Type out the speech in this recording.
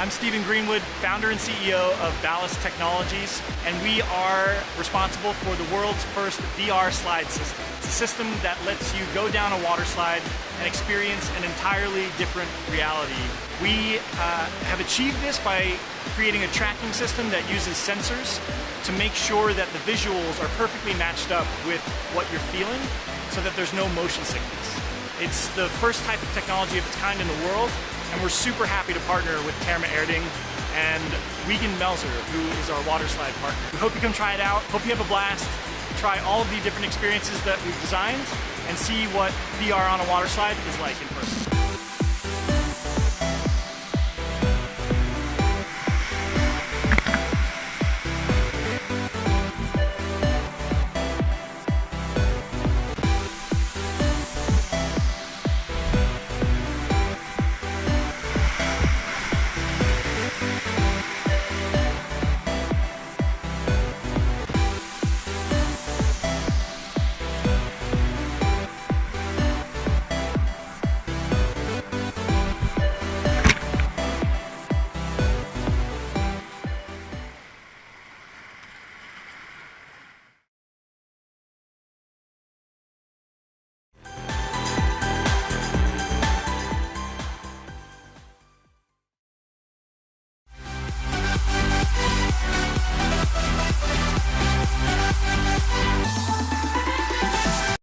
I'm Stephen Greenwood, founder and CEO of Ballast Technologies, and we are responsible for the world's first VR slide system. It's a system that lets you go down a water slide and experience an entirely different reality. We have achieved this by creating a tracking system that uses sensors to make sure that the visuals are perfectly matched up with what you're feeling so that there's no motion sickness. It's the first type of technology of its kind in the world, and we're super happy to partner with Therme Erding and Wiegen Melzer, who is our water slide partner. We hope you come try it out. Hope you have a blast. Try all of the different experiences that we've designed and see what VR on a water slide is like in person.